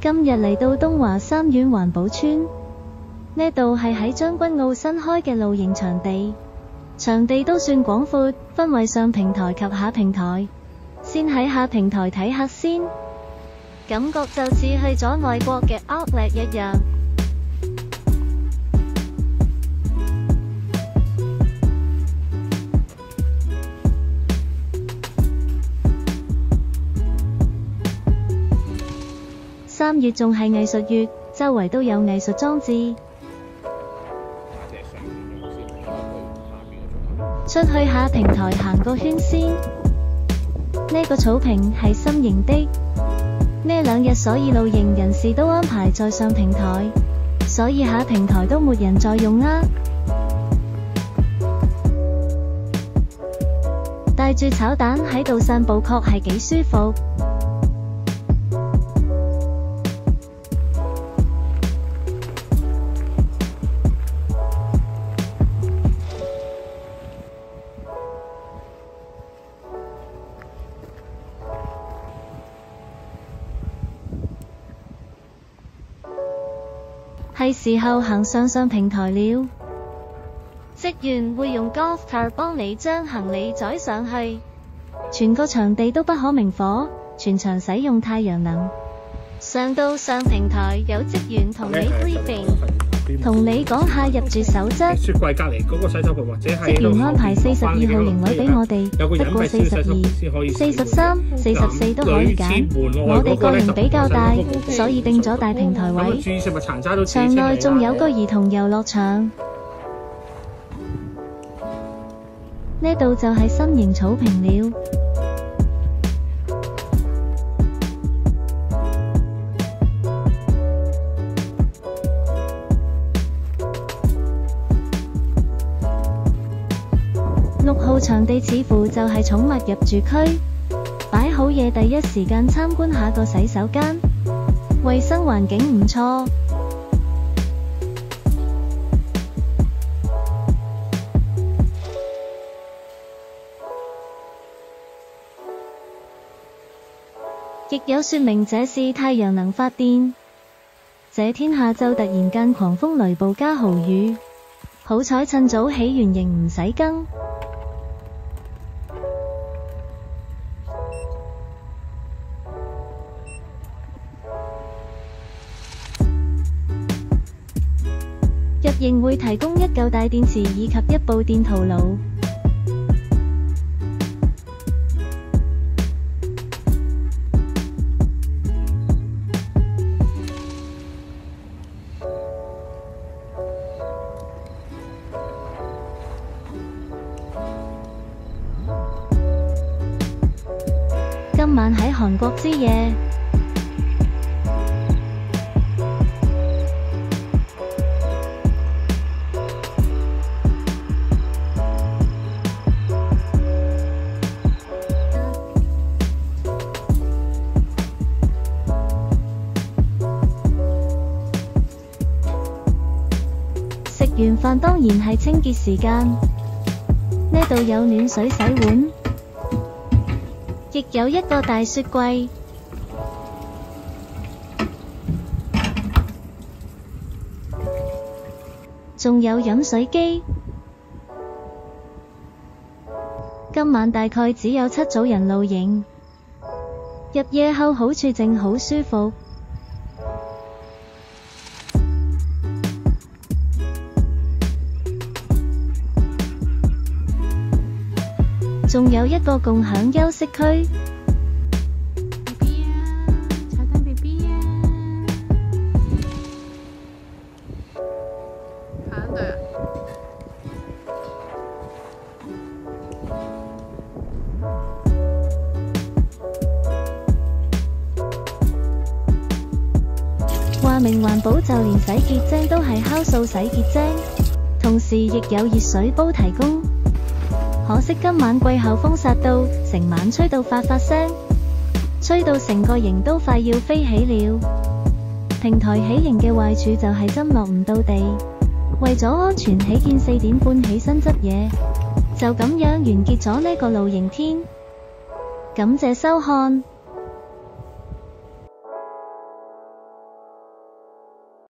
今日嚟到東華三院環保村，呢度係喺將軍澳新開嘅露營場地，場地都算廣闊，分為上平台及下平台。先喺下平台睇下先，感覺就似去咗外國嘅 Outlet 一樣。3月仲係藝術月，周圍都有藝術裝置。出去下平台行個圈先。呢個草坪係心形的，呢2日所以露營人士都安排在上平台，所以下平台都沒人在用啊。帶住炒蛋喺度散步確係幾舒服。係時候行上平台了，職員會用 golf cart 幫你將行李載上去。全個場地都不可明火，全場使用太陽能。上到上平台有職員同你 briefing， 同你講下入住守則。雪櫃隔離嗰個洗手盆或者係職員安排42號營位俾我哋，不過42、43、44都可以揀。我哋個營比較大，所以定咗大平台位。場內仲有個兒童遊樂場。呢度就係心形草坪了。6號場地似乎就係寵物入住區，擺好嘢第一時間參觀下個洗手間，衛生環境唔錯。亦有說明這是太陽能發電。這天下晝突然間狂風雷暴加豪雨，好彩趁早起完營唔使更。入營會提供1嚿大電池以及1部電陶爐。今晚喺韓國之夜。食完飯當然係清潔時間，呢度有暖水洗碗，亦有一個大雪櫃，仲有飲水機。今晚大概只有7組人露營，入夜後好處靜好舒服。仲有一個共享休息區。炒蛋 BB 啊！排隊啊！話明環保就連洗潔精都係酵素洗潔精，同時亦有熱水煲提供。可惜今晚季候風殺到，成晚吹到發聲，吹到成個營都快要飛起了。平台起營嘅壞處就係針落唔到地，為咗安全起見4點半起身執嘢，就咁樣完結咗呢個露營篇。感謝收看。